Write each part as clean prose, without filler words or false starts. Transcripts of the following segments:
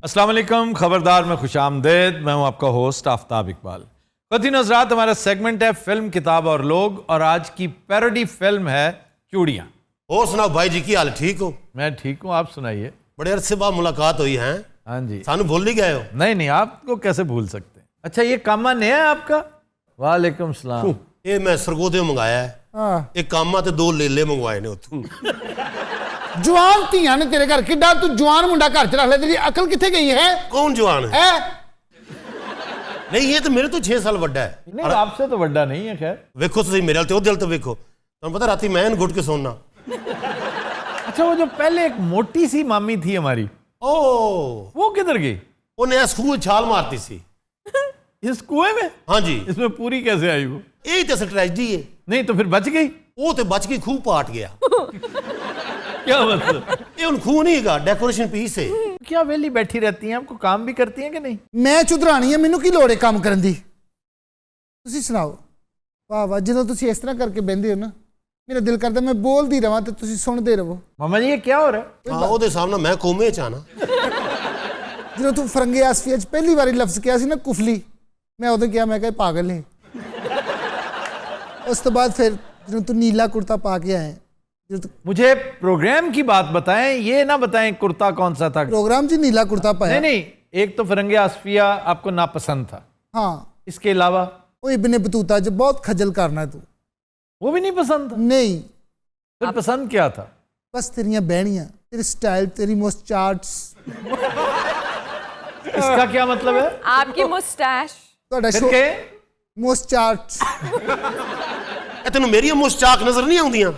अस्सलाम वालेकुम, खबरदार में खुशामदेद। मैं हूं आपका होस्ट आफ्ताब इकबाल। ख़वातीन हज़रात, हमारा सेगमेंट है फिल्म, किताब और लोग, और आज की पैरोडी फिल्म है चूड़ियाँ। और सुनाओ भाई जी, की हाल? ठीक हो? मैं ठीक हूँ, आप सुनाइए। बड़े अरसे बाद मुलाकात हुई है। हाँ जी। सानू भूल नहीं गए हो? नहीं नहीं, आपको कैसे भूल सकते हैं। अच्छा, ये कामा नया है आपका? वालेकुम सलाम। ये मैं सरगोदे मंगाया है। हाँ। एक कामा ते दो लेले मंगवाए ने उतों। जवान धीयां ने तेरे घर किड्डा तू जवान मुंडा घर च रख ले, तेरी अकल किथे गई है? कौन जवान है? नहीं, ये तो मेरे तो 6 साल बड़ा है। नहीं, आपसे तो बड़ा नहीं है। खैर वेखो तुसीं मेरे वाल ते ओदे वाल तो वेखो। तुहानू पता राती मैं घुट के सोना। अच्छा, वो जो पहले एक मोटी सी मामी थी हमारी, ओ वो किधर गई? उन्हें स्कूल छाल मारती सी। इस कुएं में? हाँ जी। इसमें पूरी कैसे आई वो? यही तो ट्रेजेडी है। नहीं तो फिर बच गई? वो तो बच के खूह पाट गया। क्या मतलब? ये उन खूह नहीं है, डेकोरेशन पीस है। क्या वेली बैठी रहती हैं? आपको काम भी करती हैं कि नहीं? मैं चुधरानी है, मैनू की लोड़ है काम करन दी। तुसी सुनाओ। वाह वाह, ਜਦੋਂ ਤੁਸੀਂ ਇਸ ਤਰ੍ਹਾਂ ਕਰਕੇ ਬੈੰਦੇ ਹੋ ਨਾ, ਮੇਰਾ ਦਿਲ ਕਰਦਾ ਮੈਂ ਬੋਲਦੀ ਰਵਾਂ ਤੇ ਤੁਸੀਂ ਸੁਣਦੇ ਰਹੋ। मामा जी, ये क्या हो रहा है? हाँ, ਉਹਦੇ ਸਾਹਮਣੇ ਮੈਂ ਕੋਮੇ ਚ ਆਣਾ। ਜਦੋਂ ਤੂੰ ਫਰੰਗੇ ਆਸਫੀਆ ਚ ਪਹਿਲੀ ਵਾਰੀ ਲਫ਼ਜ਼ ਕਿਹਾ ਸੀ ਨਾ ਕੁਫਲੀ, ਮੈਂ ਉਦੋਂ ਕਿਹਾ, ਮੈਂ ਕਿਹਾ ਇਹ ਪਾਗਲ ਹੈ। ਉਸ ਤੋਂ ਬਾਅਦ ਫਿਰ ਜਦੋਂ ਤੂੰ ਨੀਲਾ ਕੁੜਤਾ ਪਾ ਕੇ ਆਇਆ, मुझे प्रोग्राम की बात बताएं, ये ना बताएं कुर्ता कौन सा था। प्रोग्राम जी नीला कुर्ता पाया। नहीं नहीं, एक तो फिरंगे आसफिया आपको नापसंद था। हाँ। इसके अलावा वो इब्ने बतूता जो बहुत खजल करना है तू, वो भी नहीं पसंद था? नहीं। फिर पसंद क्या था? बस तेरियां बहनियां, तेरी स्टाइल, तेरी मुस्टाच। इसका क्या मतलब है? आपकी मुस्टैश। मुस्टाच। तेन मेरी मुस्चाक नजर नहीं आउंदियां?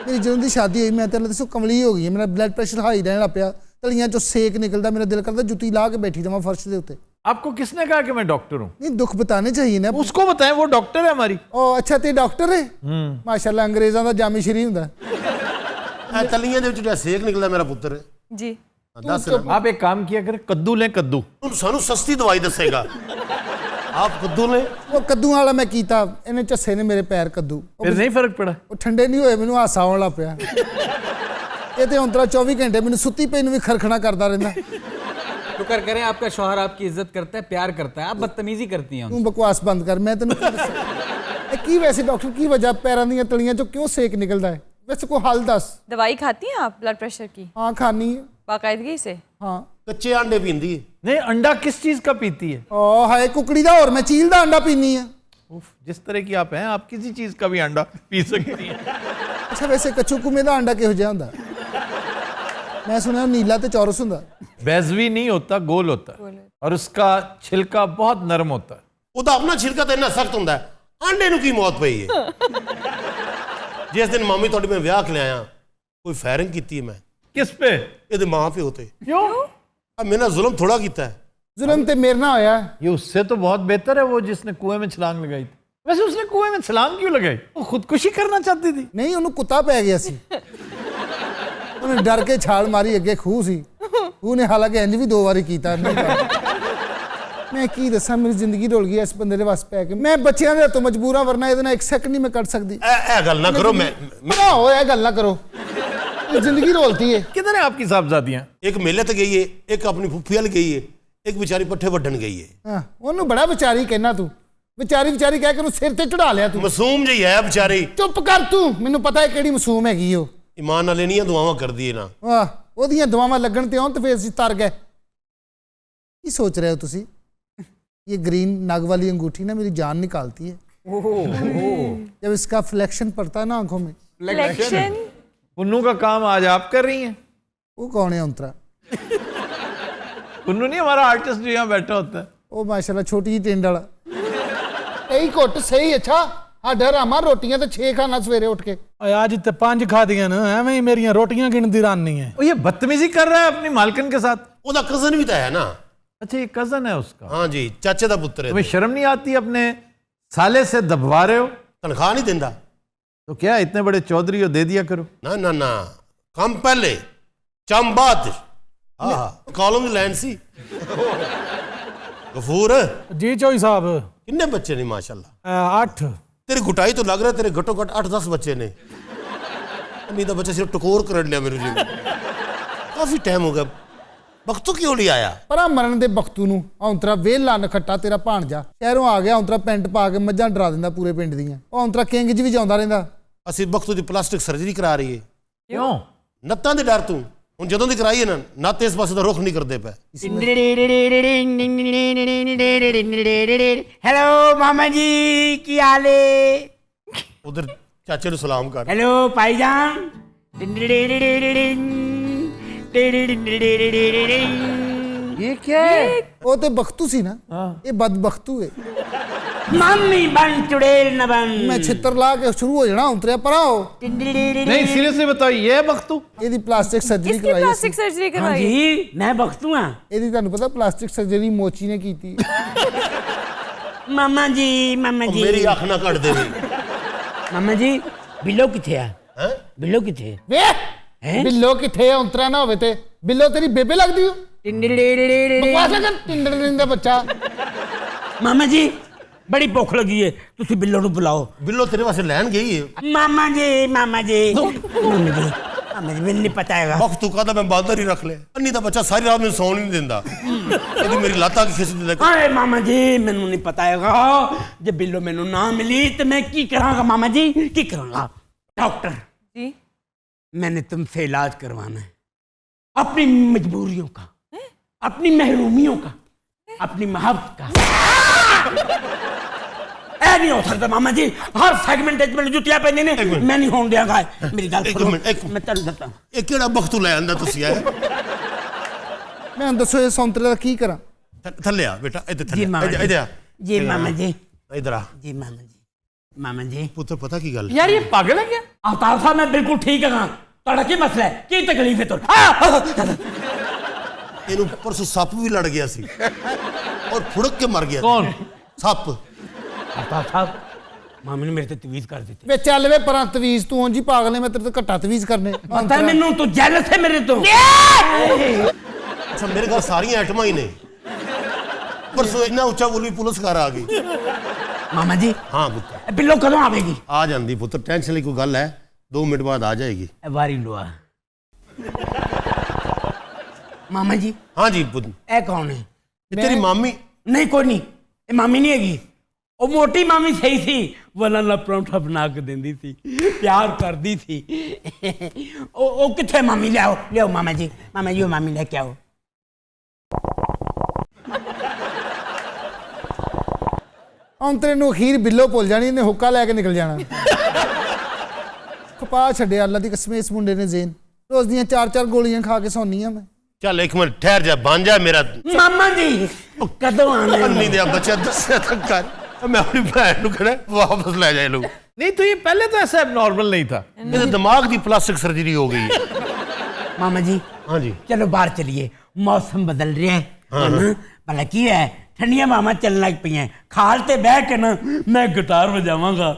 मेरी ਜਦੋਂ ਦੀ शादी हुई, मैं तेरे दसो कमली हो गई है। मेरा ब्लड प्रेशर हाई रहने लग पिया, तलियां चो सेक निकलता, मेरा दिल करता जुत्ती ला के बैठी रहा फर्श के उत्ते। आपको किसने कहा कि मैं डॉक्टर हूँ? नहीं, दुख बताने चाहिए ना। उसको बताएं, वो डॉक्टर है हमारी। ओ अच्छा, ते डॉक्टर है? माशाल्लाह, अंग्रेजां दा जामी श्री हुंदा। तलियां दे विच सेक निकलदा मेरा पुत्र जी। दस। आप एक काम किया करें, कद्दू लें। कद्दू सानू सस्ती दवाई दसेगा। आप कद्दू ले। वो कद्दू वाला मैं कीता, इन्हें झस्से ने मेरे पैर कद्दू। फिर नहीं फर्क पड़ा? वो ठंडे नहीं होए, मैनू हासा आउण लग पिया। ये ते हुण 24 घंटे मैनू सुत्ती पई नूं भी खरखना करदा रहिंदा। शुक्र करें आपका शौहर आपकी इज्जत करता है, प्यार करता है, आप बदतमीजी करती हैं। तू बकवास बंद कर। मैं तेनू की वैसे डॉक्टर की वजह पैरों दी तलियां चो क्यों सेक निकलदा है? वैसे कोई हल दस। दवाई खाती हैं आप ब्लड प्रेशर की? हाँ, खानी है बाकायदगी से? हाँ। कच्चे अंडे पींदी है। नहीं, अंडा किस चीज का पीती है? ओ हाय कुकड़ी दा, और मैं चील दा अंडा पीनी है। उफ, जिस तरह की आप हैं, आप किसी चीज का भी अंडा पी सकती हैं। अच्छा, वैसे कच्चू कुमे दा अंडा किहो जिहा हुंदा? मैं सुना नीला ते चौरस हुंदा। बैजवी नहीं होता, गोल होता है, और उसका छिलका बहुत नरम होता है। ਉਹਦਾ ਆਪਣਾ ਛਿਲਕਾ ਤਾਂ ਇੰਨਾ ਸਖਤ ਹੁੰਦਾ ਹੈ, ਆਂਡੇ ਨੂੰ ਕੀ ਮੌਤ ਪਈ ਹੈ? ਜਿਸ ਦਿਨ ਮਾਮੀ ਤੁਹਾਡੀ ਮੈਂ ਵਿਆਹ ਕੇ ਲਿਆਇਆ, ਕੋਈ ਫਾਇਰਿੰਗ ਕੀਤੀ ਮੈਂ। किस पे? ਇਹਦੇ ਮਾਂ ਪਿਓ ਤੇ। क्यों? ਆ ਮੇਰੇ ਨਾਲ ਜ਼ੁਲਮ ਥੋੜਾ ਕੀਤਾ ਹੈ। जुल्म ते मेरे ना होया। ये उससे तो बहुत बेहतर है वो जिसने कुएं में छलांग लगाई थी। वैसे उसने कुएं में छलांग क्यों लगाई? वो खुदकुशी करना चाहती थी? नहीं, ਉਹਨੂੰ ਕੁੱਤਾ ਪੈ ਗਿਆ ਸੀ। ਉਹਨੇ ਡਰ ਕੇ ਛਾਲ ਮਾਰੀ, ਅੱਗੇ ਖੂਹ ਸੀ। ਖੂਹ ਨੇ ਹਾਲਾਂਕਿ ਇੰਜ ਵੀ 2 ਵਾਰੀ ਕੀਤਾ। ਮੈਂ ਕੀ ਦੱਸਾਂ, ਮੇਰੀ ਜ਼ਿੰਦਗੀ ਰੁਲ ਗਈ ਇਸ ਬੰਦੇ ਦੇ ਵਸ ਪੈ ਕੇ। ਮੈਂ ਬੱਚਿਆਂ ਦੇ ਹੱਥੋਂ ਮਜਬੂਰਾਂ, ਵਰਨਾ ਇਹਦੇ ਨਾਲ 1 ਸੈਕਿੰਡ ਨਹੀਂ ਮੈਂ ਕੱਢ ਸਕਦੀ। ਇਹ ਗੱਲ ਨਾ ਕਰੋ। ਮੈਂ ਨਾ ਹੋਇਆ, ਗੱਲ ਨਾ ਕਰੋ। ਜ਼ਿੰਦਗੀ ਰੋਲਤੀ ਹੈ। किधर है आपकी साहबजादियां? ਇੱਕ ਮੇਲੇ ਤੇ ਗਈ ਹੈ, ਇੱਕ ਆਪਣੀ ਫੁੱਫੀ ਵੱਲ ਗਈ ਹੈ, ਇੱਕ ਵਿਚਾਰੀ ਪੱਠੇ ਵੱਢਣ ਗਈ ਹੈ। ਹਾਂ, ਉਹਨੂੰ ਬੜਾ ਵਿਚਾਰੀ ਕਹਿਣਾ ਤੂੰ। ਵਿਚਾਰੀ ਵਿਚਾਰੀ ਕਹਿ ਕੇ ਉਹਨੂੰ ਸਿਰ ਤੇ ਚੜਾ ਲਿਆ ਤੂੰ। ਮਾਸੂਮ ਜਿਹੀ ਹੈ ਵਿਚਾਰੀ। ਚੁੱਪ ਕਰ ਤੂੰ, ਮੈਨੂੰ ਪਤਾ ਹੈ ਕਿਹੜੀ ਮਾਸੂਮ ਹੈਗੀ ਉਹ। ਈਮਾਨ ਨਾਲ ਲੈਣੀਆਂ ਦੁਆਵਾਂ ਕਰਦੀ ਹੈ ਨਾ। ਵਾਹ, ਉਹਦੀਆਂ ਦੁਆਵਾਂ ਲੱਗਣ ਤੇ ਆਉਣ ਤੇ ਫੇਰ ਅਸੀਂ ਤਰ ਗਏ। ਕੀ ਸੋਚ ਰਹੇ ਹੋ ਤੁਸੀਂ? ये ग्रीन नग वाली अंगूठी ना मेरी जान निकालती है। जब इसका फ्लैक्शन पड़ता है ना आंखों में। फ्लैक्शन? पुन्नू का काम आज आप कर रही हैं? वो कौन है अंतरा? पुन्नू नहीं, हमारा आर्टिस्ट जो यहाँ बैठा होता है। वो माशाल्लाह छोटी जी टेंड वाला। यही घुट सही। अच्छा, साडा रामा रोटियां तो 6 खाना सवेरे उठ के। आज तो 5 खादियां ना, एवं ही मेरियां रोटियां गिनती रानी है। ये बदतमीजी कर रहा है अपनी मालकिन के साथ। ਉਹਦਾ ਕਜ਼ਨ ਵੀ ਤਾਂ ਹੈ ਨਾ। अच्छा, ये कजन है उसका? हाँ जी, चाचे का पुत्र है। तुम्हें शर्म नहीं आती? अपने साले से दबवा रहे हो। तनख्वाह नहीं देता तो क्या इतने बड़े चौधरी हो, दे दिया करो। ना ना ना, कम पहले चंबात। हाँ, कॉलम की लाइन सी। गफूर जी चौई साहब, किन्ने बच्चे ने? माशाल्लाह 8। तेरी घुटाई तो लग रहा है तेरे घटो घट 8-10 बच्चे ने। नहीं तो बच्चा सिर्फ टकोर कर लिया मेरे जी। काफी टाइम हो गया। ਬਖਤੂ ਕਿਉਂ ਨਹੀਂ ਆਇਆ? ਪਰਾ ਮਰਨ ਦੇ ਬਖਤੂ ਨੂੰ ਔਂਤਰਾ ਵੇਲਾ ਨਖੱਟਾ ਤੇਰਾ ਭਾਣਜਾ ਸ਼ਹਿਰੋਂ ਆ ਗਿਆ ਔਂਤਰਾ ਪੈਂਟ ਪਾ ਕੇ ਮੱਝਾਂ ਡਰਾ ਦਿੰਦਾ ਪੂਰੇ ਪਿੰਡ ਦੀਆਂ। ਉਹ ਔਂਤਰਾ ਕਿੰਗ 'ਚ ਵੀ ਜਾਂਦਾ ਰਹਿੰਦਾ। ਅਸੀਂ ਬਖਤੂ ਦੀ ਪਲਾਸਟਿਕ ਸਰਜਰੀ ਕਰਾ ਰਹੀ ਹੈ। क्यों? ਨੱਤਾਂ ਦੇ ਡਰ ਤੋਂ। ਹੁਣ ਜਦੋਂ ਦੀ ਕਰਾਈ ਹੈ ਨਾ, ਨੱਤ ਇਸ ਪਾਸੇ ਦਾ ਰੁਖ ਨਹੀਂ ਕਰਦੇ ਪਏ। हेलो मामा जी की हाल है? ਉਧਰ ਚਾਚੇ ਨੂੰ ਸਲਾਮ ਕਰ। हेलो भाईजान। ये क्या है? ਉਹ ਤੇ ਬਖਤੂ ਸੀ ਨਾ, ਇਹ ਬਦਬਖਤੂ ਹੈ। मम्मी बन चुड़ैल न बन। ਮੈਂ ਛਿੱਤਰ ਲਾ ਕੇ ਸ਼ੁਰੂ ਹੋ ਜਾਣਾ ਔਂਤਰਿਆ ਪਰਾ ਹੋ। नहीं सीरियसली बताओ, ये है बख्तू? ਇਹਦੀ ਪਲਾਸਟਿਕ ਸਰਜਰੀ इसकी ਕਰਵਾਈ प्लास्टिक सर्जरी हाँ करवाई? जी मैं बख्तू हाँ। ਇਹਦੀ ਤੁਹਾਨੂੰ ਪਤਾ ਪਲਾਸਟਿਕ ਸਰਜਰੀ ਮੋਚੀ ਨੇ ਕੀਤੀ। मामा जी ਮੇਰੀ ਅੱਖ ਨਾ ਕੱਢ ਦੇਵੇ। मामा जी बिल्लो किथे है? ਹੈ बिल्लो किथे? ਵੇ ਬਿੱਲੋ ਕਿੱਥੇ ਔਂਤਰਾ ਨਾ ਹੋਵੇ ਤੇ ਬਿੱਲੋ ਤੇਰੀ ਬੇਬੇ ਲੱਗਦੀ ਹੋ। ਬਕਵਾਸ ਨਾ ਕਰ ਟਿੰਡਰ ਦਾ ਬੱਚਾ। मामा जी बड़ी भुख लगी है, तुसी बिल्लो नु बुलाओ। ਬਿੱਲੋ ਤੇਰੇ ਵਾਸਤੇ ਲੈਣ ਗਈ ਹੈ। मामा जी मामा जी मैंने नहीं पता है। ਬਖਤੂ ਕਹਦਾ ਮੈਂ ਬਾਂਦਰ ਹੀ ਰੱਖ ਲਿਆ। ਅੰਨੀ ਦਾ ਬੱਚਾ ਸਾਰੀ ਰਾਤ ਮੈਨੂੰ ਸੌਣ ਹੀ ਨਹੀਂ ਦਿੰਦਾ। ਇਹਦੀ ਮੇਰੀ ਲਾਤਾਂ ਕੀ ਖਿੱਚ ਦਿੰਦਾ। अरे मामा जी मैनू नहीं पता है, जे बिल्लो मैनू ना मिली तो मैं की करांगा मामा जी, की करांगा? डॉक्टर जी मैंने तुमसे इलाज करवाना है, अपनी मजबूरियों का, अपनी महरूमियों का, अपनी मोहब्बत का। ऐ नहीं हो सकता मामा जी, हर सेगमेंट में जुतियां पहनने ने मैं नहीं होने देगा। मेरी गल एक सुनो, मिनट, एक मैं तेन दस्सां। ਇਹ ਕਿਹੜਾ ਬਖਤੂ ਲੈ ਆਂਦਾ ਤੁਸੀਂ ਆਏ? ਮੈਂ ਦੱਸੋ ਇਹ ਸੌਂਤਰੇ ਦਾ ਕੀ ਕਰਾਂ? ਥੱਲੇ ਆ ਬੇਟਾ, ਇੱਧਰ जी ਥੱਲੇ मामा ਇੱਧਰ जी, ਆ। जी मामा जी, ਇੱਧਰ ਆ जी मामा जी, मामा जी। ਪੁੱਤਰ, ਪਤਾ ਕੀ ਗੱਲ? यार ये पागल है क्या? अवतार साहब मैं बिल्कुल ठीक है। ਤੁਹਾਡਾ ਕੀ ਮਸਲਾ ਹੈ? ਕੀ ਤਕਲੀਫ ਹੈ ਤੁਹਾਨੂੰ? ਇਹਨੂੰ ਪਰਸੋਂ ਸੱਪ ਵੀ ਲੜ ਗਿਆ ਸੀ ਔਰ ਫੁੜਕ ਕੇ ਮਰ ਗਿਆ। कौन? ਸੱਪ। ਅਵਤਾਰ ਸਾਹਿਬ ਮਾਮੇ ਨੇ ਮੇਰੇ ਤੇ ਤਵੀਜ਼ ਕਰ ਦਿੱਤੀ। ਵੇ ਚੱਲ ਵੇ ਪਰਾਂ ਤਵੀਜ਼ ਤੂੰ ਉਂਝ ਹੀ ਪਾਗਲ ਨੇ, ਮੈਂ ਤੇਰੇ ਤੋਂ ਘੱਟਾ ਤਵੀਜ਼ ਕਰਨੇ। ਪਤਾ ਹੈ ਮੈਨੂੰ ਤੂੰ ਜੈਲਸ ਹੈ ਮੇਰੇ ਤੋਂ। ਅੱਛਾ, ਮੇਰੇ ਘਰ ਸਾਰੀਆਂ ਆਈਟਮਾਂ ਹੀ ਨੇ। ਪਰਸੋਂ ਇੰਨਾ ਉੱਚਾ ਬੋਲੀ ਪੁਲਿਸ ਘਰ ਆ ਗਈ। ਮਾਮਾ ਜੀ ਹਾਂ ਪੁੱਤਰ, ਇਹ ਬਿੱਲੋ ਕਦੋਂ ਆਵੇਗੀ? ਆ ਜਾਂਦੀ ਪੁੱਤਰ, ਟੈਨਸ਼ਨ ਲਈ ਕੋਈ ਗੱਲ ਹੈ? 2 ਮਿੰਟ ਬਾਅਦ ਆ ਜਾਏਗੀ। ਇਹ ਵਾਰੀ ਲੁਆ। ਮਾਮਾ ਜੀ ਹਾਂ ਜੀ ਪੁੱਤ, ਇਹ ਕੌਣ ਹੈ? ਇਹ ਤੇਰੀ ਮਾਮੀ। ਨਹੀਂ ਕੋਈ ਨਹੀਂ, ਇਹ ਮਾਮੀ ਨਹੀਂ ਹੈਗੀ। ਉਹ ਮੋਟੀ ਮਾਮੀ ਸਹੀ ਸੀ, ਵਲਾ ਨਾ ਪਰੌਂਠਾ ਬਣਾ ਕੇ ਦਿੰਦੀ ਸੀ, ਪਿਆਰ ਕਰਦੀ ਸੀ। ਉਹ ਕਿੱਥੇ? ਮਾਮੀ ਲਿਆਓ, ਲਿਆਓ ਮਾਮਾ ਜੀ, ਮਾਮਾ ਜੀ ਉਹ ਮਾਮੀ ਲੈ ਕੇ ਆਓ। ਔਂਤਰੇ ਨੂੰ ਅਖੀਰ ਬਿੱਲੋ ਭੁੱਲ ਜਾਣੀ, ਇਹਨੇ ਹੁੱਕਾ ਲੈ ਕੇ ਨਿਕਲ ਜਾਣਾ। ਖਪਾ ਛੱਡਿਆ ਅੱਲਾ ਦੀ ਕਸਮ ਇਸ ਮੁੰਡੇ ਨੇ ਜ਼ੇਨ। ਰੋਜ਼ ਦੀਆਂ 4-4 ਗੋਲੀਆਂ ਖਾ ਕੇ ਸੌਂਦੀ ਆ ਮੈਂ। ਚੱਲ ਇੱਕ ਮਿੰਟ ਠਹਿਰ ਜਾ, ਬਣ ਜਾ ਮੇਰਾ। ਮਾਮਾ ਜੀ ਉਹ ਕਦੋਂ ਆਣੇ? ਅੰਨੀ ਦੇ ਬੱਚਾ ਦੱਸਿਆ ਤਾਂ ਕਰ। ਮੈਂ ਆਪਣੀ ਭੈਣ ਨੂੰ ਕਹਿਣਾ ਵਾਪਸ ਲੈ ਜਾ ਇਹਨੂੰ। नहीं तो ये पहले तो ऐसा एबनॉर्मल नहीं था। ਇਹਦੇ ਦਿਮਾਗ ਦੀ ਪਲਾਸਟਿਕ ਸਰਜਰੀ ਹੋ ਗਈ ਹੈ। मामा जी हाँ जी, चलो बाहर चलिए, मौसम बदल रहा है ना। भला की है, ठंडिया मामा चलने लग पई हैं। खाल ते बह के ना मैं गिटार बजावांगा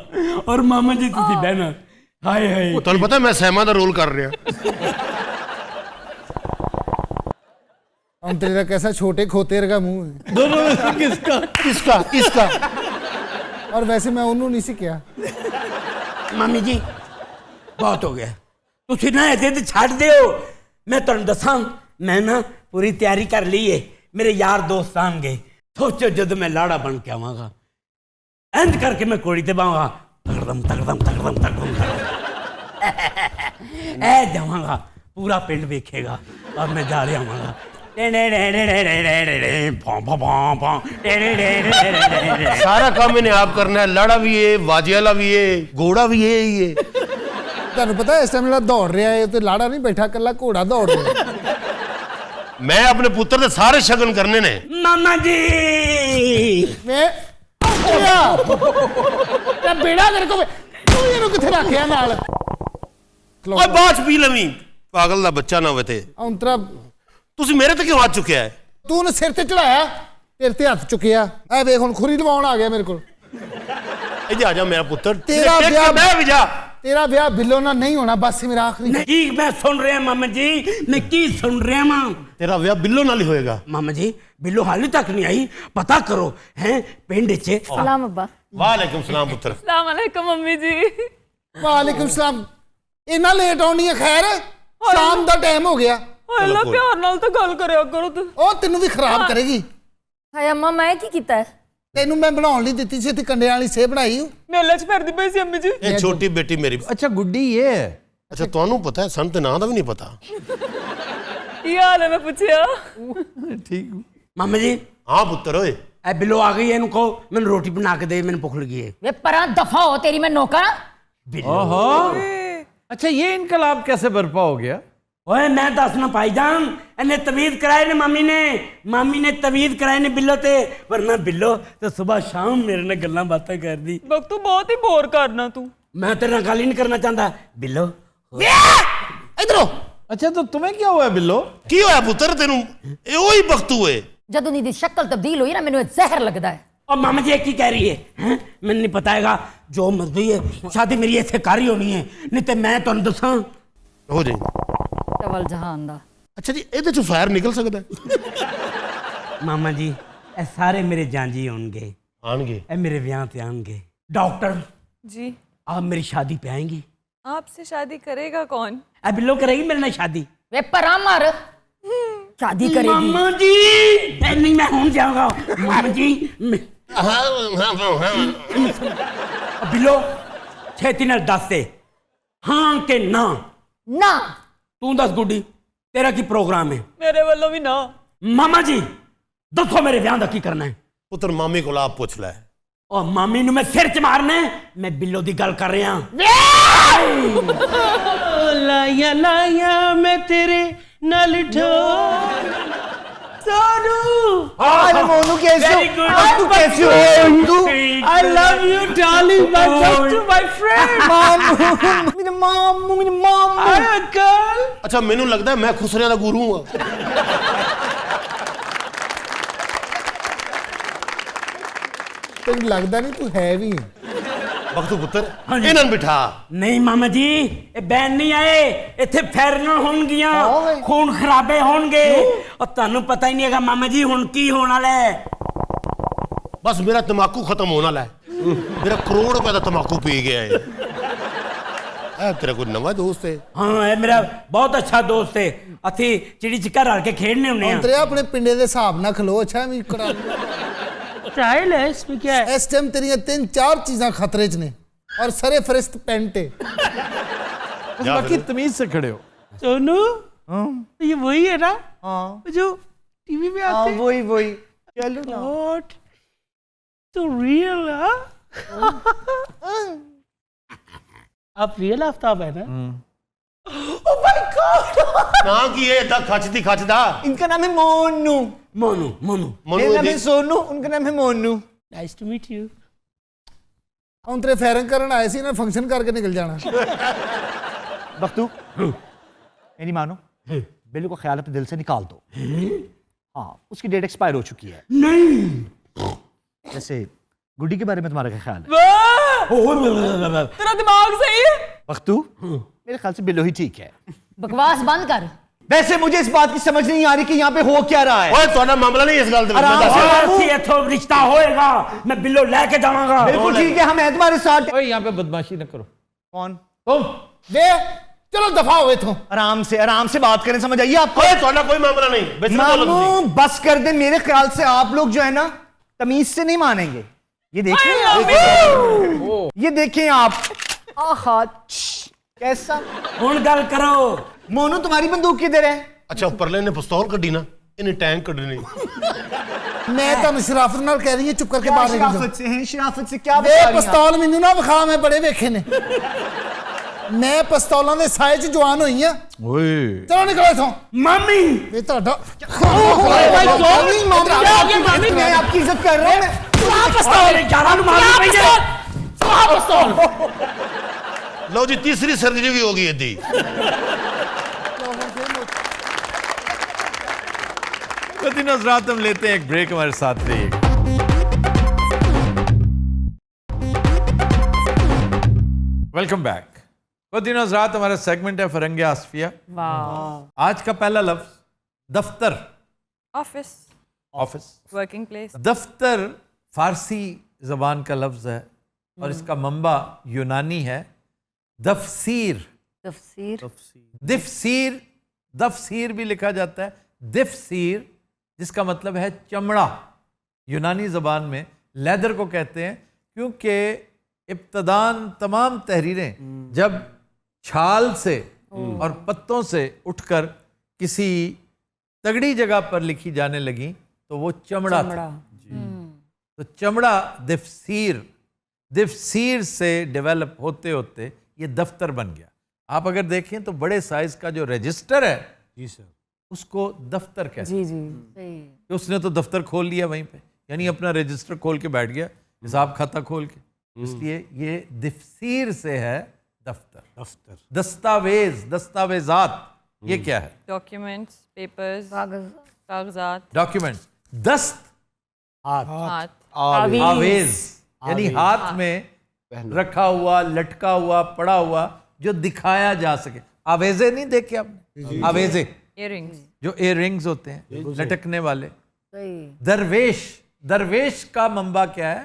और मामा जी तुसी बहना। हाय हाय ਉਹ ਤੁਹਾਨੂੰ ਪਤਾ ਮੈਂ ਸਹਿਮਾ ਦਾ ਰੋਲ ਕਰ ਰਿਹਾ। ਔਂਤਰੇ ਦਾ कैसा छोटे खोते वर्गा मुंह है। दोनों में से किसका? ਕਿਸਕਾ ਕਿਸਕਾ? और वैसे मैं ਉਹਨੂੰ नहीं सी किया। मामी जी बहुत हो गया, तुसी ना ऐसे ते छड़ दियो। मैं तुहानू दसां, मैं ना पूरी तैयारी कर ली है। मेरे यार दोस्त आएंगे, सोचो जब मैं लाड़ा बन के आवांगा, इंज करके मैं कोड़ी ते बावांगा, तगड़म तगड़म तगड़म तगड़म ऐ जावांगा, पूरा पिंड वेखेगा और मैं जा रहा आवांगा। सारा काम इन्हें आप करना है। लाड़ा भी है, बाजी वाला भी है, घोड़ा भी है। ये ਤੁਹਾਨੂੰ ਪਤਾ ਇਸ ਟਾਈਮ ਜਿਹੜਾ ਦੌੜ ਰਿਹਾ ਹੈ ਤੇ ਲਾੜਾ ਨਹੀਂ ਬੈਠਾ, ਇਕੱਲਾ ਘੋੜਾ ਦੌੜ ਰਿਹਾ। मैं अपने पुत्र के सारे शगन करने ने। मामा जी ਵੇ ਤੇ ਬੇੜਾ ਤੇਰੇ ਕੋ ਤੂੰ ਇਹਨੂੰ ਕਿੱਥੇ ਰੱਖਿਆ ਨਾਲ? ओए बात पी लवी, पागल दा बच्चा ना होवे ते। ਔਂਤਰਾ तुसी मेरे ते क्यों हाथ चुकिया है? ਤੂੰ ਨੇ ਸਿਰ ਤੇ ਚੜਾਇਆ, ਤੇਰੇ ਤੇ ਹੱਥ ਚੁੱਕਿਆ। ਐ ਵੇਖ ਹੁਣ ਖੁਰੀ ਲਵਾਉਣ ਆ ਗਿਆ ਮੇਰੇ ਕੋਲ। इधर आ जा मेरा पुत्र। तेरा टेक के ब्याह- बैठ भी जा। ਤੇਰਾ ਵਿਆਹ ਬਿੱਲੋ ਨਾਲ ਨਹੀਂ ਹੋਣਾ, ਬਸ ਮੇਰਾ ਆਖਰੀ। की मैं सुन रहा मामा जी, मैं की सुन रहा मां। तेरा ब्याह बिल्लो नाल ही होएगा। मामा जी बिल्लो हाली तक नहीं आई, पता करो हैं पिंड च। सलाम अब्बा। वालेकुम सलाम पुत्र। सलाम अलैकुम मम्मी जी। ਵਾਲੇकुम सलाम। ਇੰਨਾ ਲੇਟ ਆਉਣੀ ਹੈ? ਖੈਰ ਸ਼ਾਮ ਦਾ ਟਾਈਮ ਹੋ ਗਿਆ। ਓਏ ਲਾ ਕੋਈ। ਪਿਆਰ ਨਾਲ ਤਾਂ ਗੱਲ ਕਰਿਆ ਕਰੋ ਤੂੰ ਉਹ ਤੈਨੂੰ ਵੀ ਖਰਾਬ ਕਰੇਗੀ। ਹਾਏ ਅੰਮਾ ਮੈਂ ਕੀ ਕੀਤਾ ਹੈ? ਤੈਨੂੰ ਮੈਂ ਬਣਾਉਣ ਲਈ ਦਿੱਤੀ ਸੀ ਤੇ ਕੰਡਿਆਂ ਵਾਲੀ ਸੇਹ ਬਣਾਈ ਓ। ਮੇਲੇ 'ਚ ਫਿਰਦੀ ਪਈ ਸੀ ਅੰਮੀ ਜੀ ਇਹ ਛੋਟੀ ਬੇਟੀ ਮੇਰੀ। अच्छा गुड्डी ये है। ਅੱਛਾ ਤੁਹਾਨੂੰ ਪਤਾ ਹੈ, ਸਾਨੂੰ ਤੇ ਨਾਂ ਦਾ ਵੀ ਨਹੀਂ ਪਤਾ। ਕੀ ਹਾਲ ਹੈ ਮੈਂ ਪੁੱਛਿਆ ठीक। मामा जी ਹਾਂ ਪੁੱਤਰ ਓਏ, ए बिल्लो आ गई है, इनको मैंने रोटी बना के दे, मैंने भूख लगी है। वे परा दफा हो, तेरी मैं नौकर हाँ? ओहो। अच्छा ये इनकलाब कैसे बर्पा हो गया? ओए मैं दसना भाईजान, इन्हें तवीज कराए ने मामी ने तवीज कराए ने बिल्लो ते, वरना बिल्लो तो सुबह शाम मेरे ने गल्लां बातें कर दी। बक तू बहुत ही बोर करना तू मैं तेरे नाल गल ही नहीं करना चाहता बिल्लो। ਇਧਰੋਂ अच्छा तो तुम्हें क्या हुआ है बिल्लो? ਕੀ ਹੋਇਆ ਪੁੱਤਰ ਤੈਨੂੰ? ਇਹ ਉਹੀ ਬਖਤੂ ਏ। जदों दी शक्ल तब्दील हुई ना, मैनू जहर लगता है। और मामा जी की कह रही है हैं? मैंने नहीं पताएगा जो मर्जी है, शादी मेरी इत्थे कर ही होनी है, नहीं तो मैं तुहानू दसां ਹੋ ਜਾਈ। टवल जहान दा ਅੱਛਾ ਜੀ, ਇਹਦੇ ਚੋਂ ਫਾਇਰ ਨਿਕਲ ਸਕਦਾ ਹੈ? मामा जी ए सारे मेरे जांजी होंगे, ਆਣਗੇ। ए मेरे ब्याह पे आएंगे। डॉक्टर जी आप मेरी शादी पे आएंगे? आपसे शादी करेगा कौन? ए बिल्लो करेगी मेरे नाल शादी? वे परा मर, शादी करेगी। मामा जी नहीं, मैं हूं जाऊंगा मामा जी बिल्लो छेती नाल दस दे हाँ के ना। ना तू दस गुड्डी तेरा की प्रोग्राम है? मेरे वालों भी ना मामा जी दसो मेरे ब्याह दा की करना है? ਪੁੱਤਰ ਮਾਮੀ ਕੋਲ ਆਪ ਪੁੱਛ ਲੈ। और मामी नु मैं सिर च मारना है, मैं बिल्लो दी गल कर रहा। लाया लाया मैं तेरे नाल ढोल सोनू। अरे मोनू कैसे Very good. अब तू कैसे हो तू? I love you darling, my sister, my friend. मेरे मामू Hi uncle. ਅੱਛਾ ਮੈਨੂੰ ਲੱਗਦਾ ਮੈਂ ਖੁਸਰਿਆਂ ਦਾ ਗੁਰੂ ਹਾਂ। ਤੈਨੂੰ ਲੱਗਦਾ ਨਹੀਂ ਤੂੰ ਹੈ ਵੀ। ਬਖਤੂ ਪੁੱਤਰ ਇਹਨਾਂ ਨੂੰ ਬਿਠਾ। नहीं मामा जी ये बैन नहीं आए, इत्थे फैरना होणगियां, खून खराबे होणगे और ਤੁਹਾਨੂੰ पता ही नहीं हैगा मामा जी हुण की होण वाला है। ਬਸ ਮੇਰਾ ਤਮਾਕੂ ਖਤਮ ਹੋਣ ਵਾਲਾ ਹੈ। ਮੇਰਾ ਕਰੋੜ ਰੁਪਏ ਦਾ ਤਮਾਕੂ ਪੀ ਗਿਆ ਹੈ। ਇਹ ਤੇਰਾ ਕੋਈ ਨਵਾਂ ਦੋਸਤ ਹੈ? हाँ ये मेरा बहुत अच्छा दोस्त है, अथी चिड़ी छिक्का रल के खेडने हुन्ने ਅੰਤਰੇ ਆਪਣੇ ਪਿੰਡੇ ਦੇ ਹਿਸਾਬ ਨਾਲ ਖਲੋ। ਅੱਛਾ ਵੀ ਕਰਾ ट्रायल है, इसमें क्या है? ਇਸ ਟਾਈਮ ਤੇਰੀਆਂ 3-4 ਚੀਜ਼ਾਂ ਖਤਰੇ 'ਚ ਨੇ ਔਰ ਸਰੇ ਫਰਿਸ਼ਤ ਪੈਂਟ ਹੈ। बस बाकी तमीज से खड़े हो। सोनू तो ये वही है ना जो टीवी में आते हैं? वही चलो ना। What? So real हाँ? आप रियल आफ्ताब है ना? Oh my God! ਨਾ ਕੀ ਇਹ ਏਦਾਂ ਖੱਚਦੀ ਖੱਚਦਾ? इनका नाम है मोनू, मोनू मोनू ਮਨੂ मेरा नाम है ਇਹਦੀ सोनू, उनका नाम है Monu. Nice to meet you. ਅੰਤਰੇ ਫਾਇਰਿੰਗ ਕਰਨ ਆਏ ਸੀ ਨਾ, ਫੰਕਸ਼ਨ ਕਰਕੇ ਨਿਕਲ ਜਾਣਾ। बख्तू मेरी मानो बिल्लू को ख्याल अपने दिल से निकाल दो। हाँ उसकी डेट एक्सपायर हो चुकी है। नहीं जैसे गुड्डी के बारे में तुम्हारा क्या ख्याल है? तेरा दिमाग सही है? बख्तू मेरे ख्याल से बिल्लू ही ठीक है। बकवास बंद कर। वैसे मुझे इस बात की समझ नहीं आ रही कि यहाँ पे हो क्या रहा है। ਓਏ ਤੁਹਾਡਾ ਮਾਮਲਾ ਨਹੀਂ ਇਸ ਗੱਲ ਦੇ ਵਿੱਚ ਮੈਂ ਦੱਸ ਰਿਹਾ। ऐसी इथों रिश्ता होएगा, मैं बिल्लो लेके जाऊंगा। बिल्कुल ठीक है, हम हैं तुम्हारे साथ। ओए यहाँ पे बदमाशी न करो। कौन? तुम ਵੇ ਚਲੋ ਦਫਾ ਹੋ ਇਥੋਂ। आराम से बात करें, समझ आइए आपको। ਓਏ ਤੁਹਾਡਾ ਕੋਈ ਮਾਮਲਾ ਨਹੀਂ, ਵਿੱਚ ਨਾ ਬੋਲੋ ਤੁਸੀਂ। मामू बस कर दे, मेरे ख्याल से आप लोग जो है ना तमीज से नहीं मानेंगे। ये देखें, ये देखें आप। आहा कैसा हुण गल करो। मोनू तुम्हारी बंदूक किधर है? ਅੱਛਾ ਉੱਪਰਲੇ ਨੇ ਪਿਸਤੌਲ ਕੱਢੀ ਨਾ, ਇਹਨੇ ਟੈਂਕ ਕੱਢਣੀ। ਮੈਂ ਤੁਹਾਨੂੰ ਸ਼ਰਾਫਤ ਨਾਲ ਕਹਿ ਰਹੀ ਹਾਂ, ਚੁੱਪ ਕਰਕੇ क्या ਬਾਹਰ ਨਿਕਲ शराफत से हैं, शराफत से क्या ਵੇ बता रही हैं आप? ਪਿਸਤੌਲ ਮੈਨੂੰ ਨਾ ਵਿਖਾ, ਮੈਂ ਬੜੇ ਵੇਖੇ ਨੇ। ਮੈਂ ਪਿਸਤੌਲਾਂ ਦੇ ਸਾਏ 'ਚ ਜਵਾਨ ਹੋਈ ਆ। ओए ਚਲੋ ਨਿਕਲੋ ਇਥੋਂ। मामी ਵੇ ਤੁਹਾਡਾ मैं आपकी इज्जत कर रहा हूँ मैं। पिस्तौल 11 मामी पई ਲਓ ਜੀ ਤੀਸਰੀ ਸਰਜਰੀ ਵੀ ਹੋ ਗਈ ਇਹਦੀ। दिन रात हम लेते हैं एक ब्रेक, हमारे साथ रहिएगा। Welcome back. दिन रात हमारा सेगमेंट है फरंगे आसफिया। वाह आज का पहला लफ्ज दफ्तर, ऑफिस ऑफिस। वर्किंग प्लेस दफ्तर फारसी जबान का लफ्ज है और इसका मंबा यूनानी है दफसीर। तफसीर दिफसीर दफसीर भी लिखा जाता है, दिफसीर, जिसका मतलब है चमड़ा। यूनानी ज़बान में लेदर को कहते हैं, क्योंकि इब्तदान तमाम तहरीरें जब छाल से और पत्तों से उठकर किसी तगड़ी जगह पर लिखी जाने लगी तो वो चमड़ा था। तो चमड़ा दिफसीर से डेवलप होते होते ये दफ्तर बन गया। आप अगर देखें तो बड़े साइज का जो रजिस्टर है जी सर, उसको दफ्तर कहते हैं। जी जी। तो उसने तो दफ्तर खोल लिया वहीं पे, यानी अपना रजिस्टर खोल के बैठ गया, हिसाब खाता खोल के। इसलिए ये दिफसीर से है दफ्तर। दस्तावेज, दस्तावेजात, ये क्या है? Documents, papers, कागज, कागजात, डॉक्यूमेंट्स। दस्त, हाथ, आवेज, यानी हाथ में रखा हुआ, लटका हुआ, पड़ा हुआ, जो दिखाया जा सके। आवेजे नहीं देखे आपने? आवेजे earrings, जो इयर रिंग्स होते हैं लटकने वाले। सही, दरवेश, दरवेश का मंबा क्या है?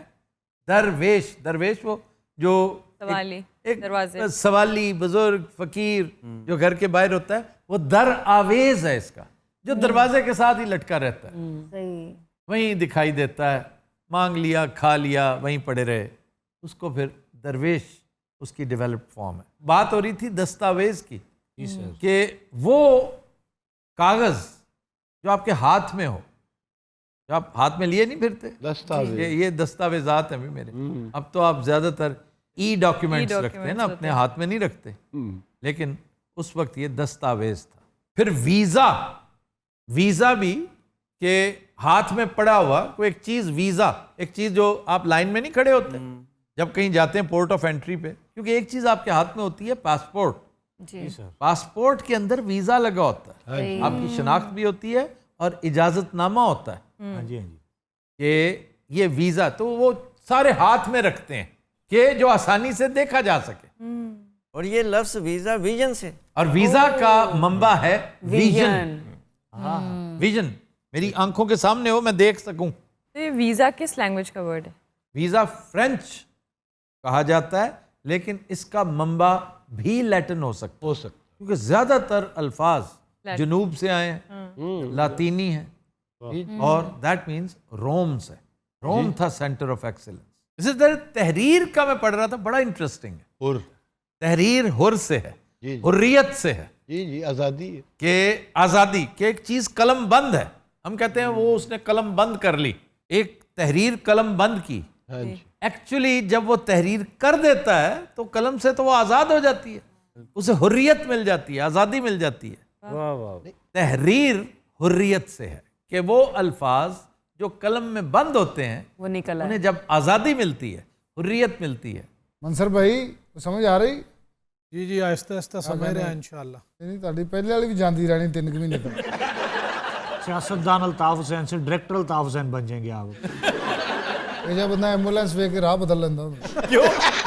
दरवेश, दरवेश वो जो सवाली, एक दरवाजे। सवाली, बुजुर्ग, फकीर जो घर के बाहर होता है, वो दर आवेज है इसका, जो दरवाजे के साथ ही लटका रहता है, सही, वहीं दिखाई देता है। मांग लिया, खा लिया, वहीं पड़े रहे, उसको फिर दरवेश उसकी डेवलप्ड फॉर्म है। बात हो रही थी दस्तावेज की कि वो कागज जो आपके हाथ में हो, जो आप हाथ में लिए नहीं फिरते, दस्तावेज, ये दस्तावेजात हैं भी मेरे। अब तो आप ज्यादातर ई डॉक्यूमेंट्स रखते हैं ना, अपने हाथ में नहीं रखते, लेकिन उस वक्त ये दस्तावेज था। फिर वीजा, वीजा भी के हाथ में पड़ा हुआ कोई एक चीज, वीजा एक चीज जो आप लाइन में नहीं खड़े होते जब कहीं जाते हैं पोर्ट ऑफ एंट्री पे, क्योंकि एक चीज आपके हाथ में होती है पासपोर्ट। जी, पासपोर्ट के अंदर वीजा लगा होता है, आपकी शनाख्त भी होती है और इजाजतनामा होता है। हाँ जी, हाँ जी। कि ये वीजा तो वो सारे हाथ में रखते हैं कि जो आसानी से देखा जा सके। और ये लफ्ज वीजा विजन से, और वीजा का मंबा है विजन। विजन मेरी आंखों के सामने हो, मैं देख सकूं। तो ये वीजा किस लैंग्वेज का वर्ड है? वीजा फ्रेंच कहा जाता है, लेकिन इसका मंबा भी लैटिन हो सकता है, क्योंकि ज्यादातर अल्फाज जनूब से आए हैं, लातीनी है, और दैट मीन्स रोम से। रोम था सेंटर ऑफ एक्सीलेंस। इसी तरह तहरीर का मैं पढ़ रहा था, बड़ा इंटरेस्टिंग है। हुर, तहरीर हुर से है, हुर्रियत से है, जी, आज़ादी है। कि आज़ादी कि एक चीज़ कलम बंद है, हम कहते हैं वो उसने कलम बंद कर ली, एक तहरीर कलम बंद की। एक्चुअली जब वो तहरीर कर देता है तो कलम से तो वो आज़ाद हो जाती है, उसे हुर्रियत मिल जाती है, आज़ादी मिल जाती है। वाह वाह, तहरीर हुर्रियत से है कि वो अल्फाज जो कलम में बंद होते हैं वो निकल आए। उन्हें जब आज़ादी मिलती है, हुर्रियत मिलती है। मंसर भाई समझ आ रही? जी जी, आहिस्ता आहिस्ता समझ रहे हैं इंशाल्लाह। नहीं ਤੁਹਾਡੀ ਪਹਿਲੇ ਵਾਲੀ ਵੀ ਜਾਂਦੀ ਰਹਿਣੀ 3 ਮਹੀਨੇ ਤੱਕ। सियासतदान अल्ताफ हुसैन से डायरेक्टर अल्ताफ हुसैन बन जाएंगे आप। ਇਹ ਜਿਹਾ ਬੰਦਾ ਐਂਬੂਲੈਂਸ ਵੇਖ ਕੇ ਰਾਹ ਬਦਲ ਲੈਂਦਾ ਹੁੰਦਾ। ਕਿਉਂ?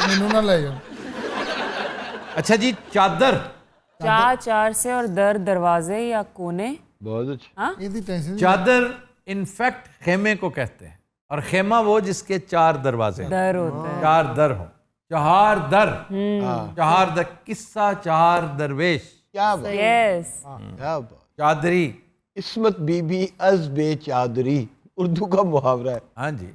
ਮੈਨੂੰ ਨਾ ਲੈ ਜਾਣ। अच्छा जी, चादर, चार से और दर दरवाजे या कोने। बहुत अच्छा। ਇਹਦੀ ਟੈਨਸ਼ਨ चादर इनफैक्ट खेमे को कहते हैं, और खेमा वो जिसके 4 दरवाजे हैं, दर होता है। 4 दर हो, चहार दर, चहार दर, किस्सा चहार दरवेश, क्या बात, यस, क्या बात। चादरी। इस्मत बीबी अज बेचादरी उर्दू का मुहावरा है। हाँ जी,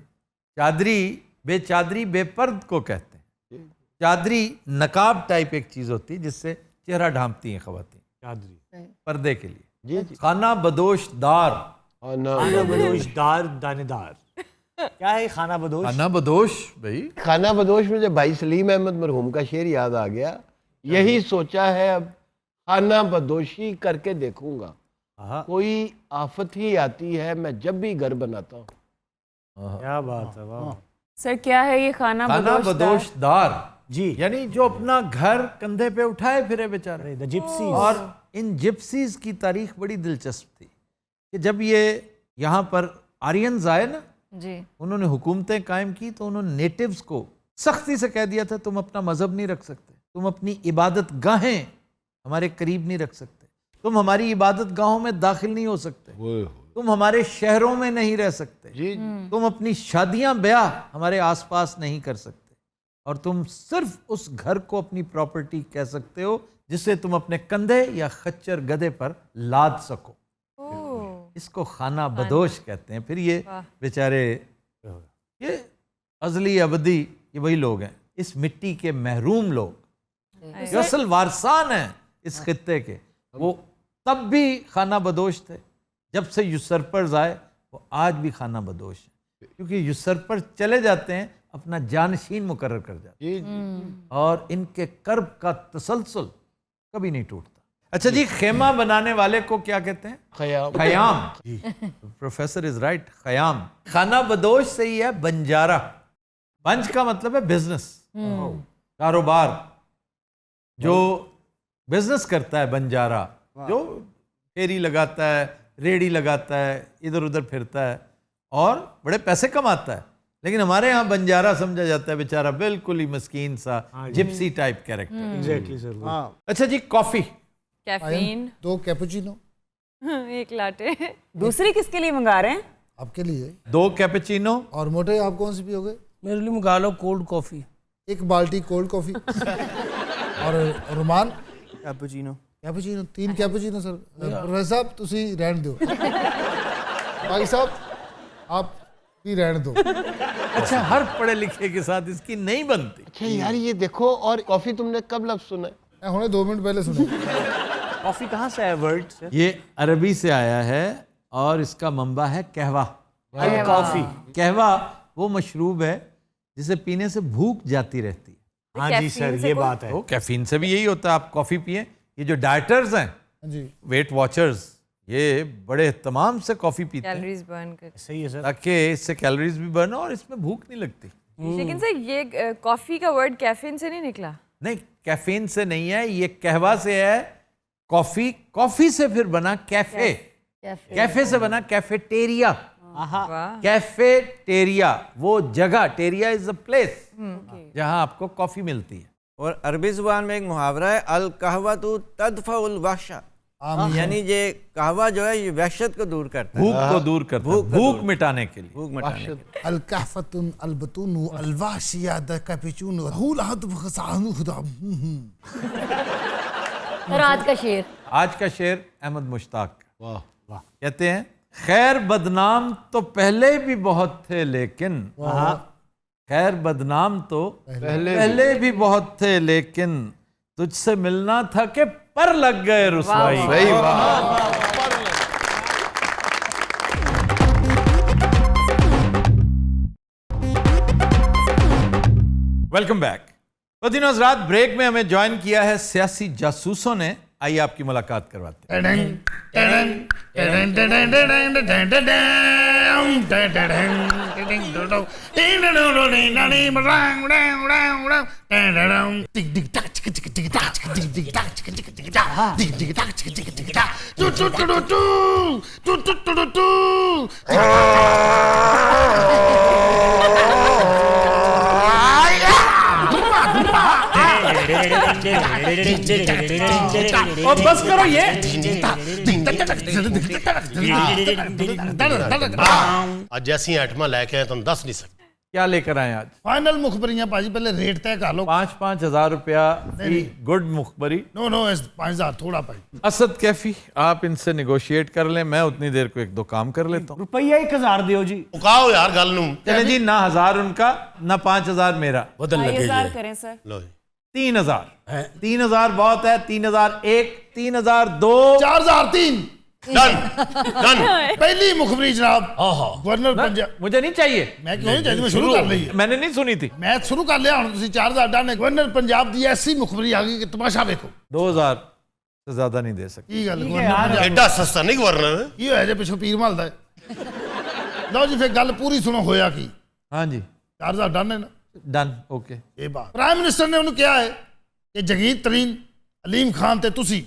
चादरी, बेचादरी बेपर्द को कहते हैं। चादरी नकाब टाइप एक चीज होती है जिससे चेहरा ढांपती हैं खवातीन, चादरी पर्दे के लिए। जी, खाना बदोश दार, खाना बदोश दार दानेदार। क्या है खाना बदोश? खाना बदोश भाई, खाना बदोश में जब भाई सलीम अहमद मरहूम का शेर याद आ गया, यही सोचा है अब खाना बदोशी करके देखूंगा, कोई आफत ही आती है मैं जब भी घर बनाता हूँ। क्या बात है, वाह। सर क्या है ये खाना बदोश दार? जी, यानी जो अपना घर कंधे पे उठाए फिरे बेचारे, द जिप्सी। और इन जिप्सीज की तारीख बड़ी दिलचस्प थी कि जब ये यहाँ पर आर्यंस आए ना, जी, उन्होंने हुकूमतें कायम की, तो उन्होंने नेटिव्स को सख्ती से कह दिया था तुम अपना मजहब नहीं रख सकते, तुम अपनी इबादत गाहें हमारे करीब नहीं रख सकते, तुम हमारी इबादत गाहों में दाखिल नहीं हो सकते, तुम हमारे शहरों में नहीं रह सकते, तुम अपनी शादियां ब्याह हमारे आसपास नहीं कर सकते, और तुम सिर्फ उस घर को अपनी प्रॉपर्टी कह सकते हो जिसे तुम अपने कंधे या खच्चर गधे पर लाद सको। इसको खाना बदोश कहते हैं। फिर ये बेचारे, ये अजली अबदी, ये वही लोग हैं, इस मिट्टी के महरूम लोग जो असल वारसान हैं इस खित्ते के। वो तब भी खाना बदोश थे, जब से यूसर्पर्स आए वो आज भी खाना बदोश है, क्योंकि यूसर्पर चले जाते हैं, अपना जानशीन मुकर्रर कर जाते हैं और इनके कर्ब का तसलसल कभी नहीं टूटता। अच्छा जी, खेमा बनाने वाले को क्या कहते हैं? Khayyam. Khayyam. Professor is right, Khayyam. खाना बदोश से ही है बंजारा। बंज का मतलब है बिजनेस, कारोबार। जो बिजनेस करता है बंजारा, जो फेरी लगाता है, रेड़ी लगाता है, इधर उधर फिरता है और बड़े पैसे कमाता है। लेकिन हमारे यहाँ बंजारा समझा जाता है बेचारा बिल्कुल ही मस्कीन सा, Gypsy type character. Exactly sir. अच्छा जी, कॉफी। कैफीन। 2 कैपुचिनो। एक लाटे। दूसरी किसके लिए मंगा रहे हैं? आपके लिए। 2 कैपुचिनो। और मोटे आप कौन सी पियोगे? मेरे लिए मंगा लो कोल्ड कॉफी। 1 बाल्टी कोल्ड कॉफी। और रुमान? Cappuccino. Cappuccino 3 cappuccino sir. Professor साहब तुसी रहने दो। भाई साहब आप भी रहने दो। अच्छा, हर पढ़े लिखे के साथ इसकी नहीं बनती। अच्छा यार ये देखो, और कॉफी तुमने कब लफ्ज सुना है? हमने 2 मिनट पहले सुने। कॉफी कहाँ से आया वर्ड सर? ये अरबी से आया है और इसका मंबा है कहवा। कॉफी। कहवा वो मशरूब है जिसे पीने से भूख जाती रहती है। हाँ जी सर, ये बात है। तो कैफीन से भी यही होता है। आप कॉफी पिए। ये जो डाइटर्स हैं, जी, वेट वॉचर्स, ये बड़े तमाम से कॉफी पीते हैं कैलोरीज बर्न कर। सही है सर। ताकि इससे कैलोरीज भी बर्न हो और इसमें भूख नहीं लगती। लेकिन सर ये कॉफी का वर्ड कैफीन से नहीं निकला? नहीं, कैफीन से नहीं है, ये कहवा से है। कॉफी, कॉफी से फिर बना कैफे, कैफे से बना कैफेटेरिया। कैफेटेरिया वो जगह, टेरिया इज अ प्लेस जहां आपको कॉफी मिलती है। और अरबी जुबान में एक मुहावरा है, अल कहवतु तदफउल वहशा, यानी ये कहवा जो है ये वहशत को दूर करता है, भूख को दूर करता है, भूख मिटाने के लिए। भूख मिटाने के लिए। अल कहफतुन अल बतूनु अल वाशिया द कैपुचिनो हुल हद खसानु खुदा। सर आज का शेर। आज का शेर अहमद मुश्ताक का। वाह वाह। कहते हैं, खैर बदनाम तो पहले भी बहुत थे, लेकिन खैर बदनाम तो पहले भी बहुत थे, लेकिन तुझसे मिलना था कि पर लग गए रुसवाई। सही बात। Welcome back. बदिन हज़रात, ब्रेक में हमें ज्वाइन किया है सियासी जासूसों ने। आइए आपकी मुलाकात करवाते हैं। और बस करो ये। ਅੱਜ ਅਸੀਂ ਆਈਟਮਾਂ ਲੈ ਕੇ ਆਏ ਤੁਹਾਨੂੰ ਦੱਸ नहीं सकते। क्या लेकर आए आज? फाइनल मुखबरियां पाजी, पहले रेट तय कर लो। 5-5 हज़ार रुपया की गुड मुखबरी। नो नो 5000 थोड़ा पाई। असद कैफी, आप इनसे निगोशिएट कर लें, मैं उतनी देर को 1-2 काम कर लेता हूँ। रुपया 1000 दियो जी। मुकाओ यार गल नूं। चले जी, ना 1000 उनका, ना 5000 मेरा। बदल लगे 2000 करें सर। लो जी। 3000। 3000 बहुत है। 3001, 3002, 4003। Done done. पहली मुखबरी जनाब, गवर्नर पंजाब। मुझे नहीं चाहिए। मैं क्यों नहीं चाहिए, मैं शुरू कर ली है। मैंने नहीं सुनी थी। मैं शुरू कर लिया हूं। 4000 डन है। गवर्नर पंजाब दी ऐसी मुखबरी आ गई कि तमाशा देखो। 2000 से ज्यादा नहीं दे सकते। की गल गवर्नर एडा सस्ता नहीं गवर्नर। की होया जे पिछो पीर मालदा है। लो जी फिर गल पूरी सुनो, होया की। हाँ जी, 4000 डन है ना? Done, okay. ये बात प्राइम मिनिस्टर ने उन्हें क्या है कि जगीर तरीन, अलीम खान ते तुसी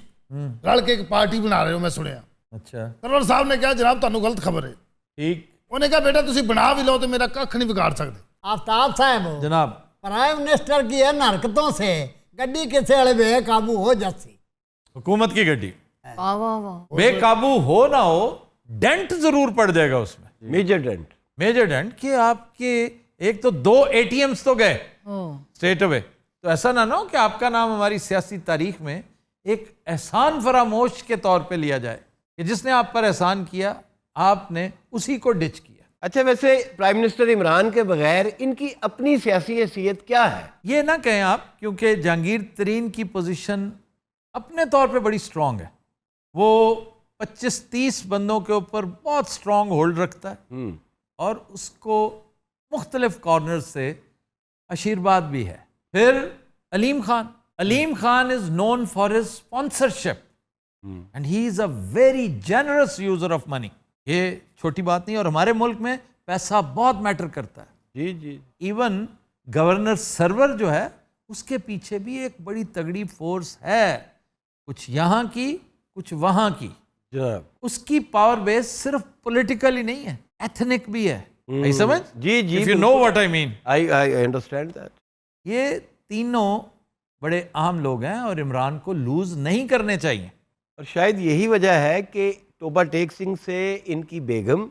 रल के एक पार्टी बना रहे हो, मैं सुनिया। अच्छा, सरवर साहब ने कहा जनाब तुहानू गलत खबर है। ठीक। उन्हें कहा बेटा तुसी बना भी लो तो मेरा कख नहीं बिगाड़ सकते। आफ्ताब साहब जनाब, प्राइम मिनिस्टर की इन हरकतों से गड्डी किसी वाले बेकाबू हो जाती। हुकूमत की गड्डी वाह वाह वाह। बेकाबू हो ना हो, डेंट जरूर पड़ जाएगा उसमें। Major dent. मेजर डेंट कि आपके एक तो 2 ATMs तो गए स्ट्रेट अवे। तो ऐसा ना हो कि आपका नाम हमारी सियासी तारीख में एक एहसान फरामोश के तौर पे लिया जाए कि जिसने आप पर एहसान किया आपने उसी को डिच किया। अच्छा, वैसे प्राइम मिनिस्टर इमरान के बगैर इनकी अपनी सियासी हैसियत क्या है? ये ना कहें आप, क्योंकि जहांगीर तरीन की पोजीशन अपने तौर पे बड़ी स्ट्रांग है। वो 25-30 बंदों के ऊपर बहुत स्ट्रांग होल्ड रखता है और उसको मुख्तलिफ कॉर्नर से आशीर्वाद भी है। फिर Aleem Khan is known for his sponsorship and he is a very generous user of money. ये छोटी बात नहीं, और हमारे मुल्क में पैसा बहुत मैटर करता है। जी जी। इवन गवर्नर सरवर जो है उसके पीछे भी एक बड़ी तगड़ी फोर्स है, कुछ यहाँ की कुछ वहाँ की। उसकी पावर बेस सिर्फ पॉलिटिकल ही नहीं है, एथनिक भी है। आई समझ? जी जी, if you know what I mean. I understand that. ये तीनों बड़े अहम लोग हैं और इमरान को लूज नहीं करने चाहिए। और शायद यही वजह है कि तोबा टेक सिंह से इनकी बेगम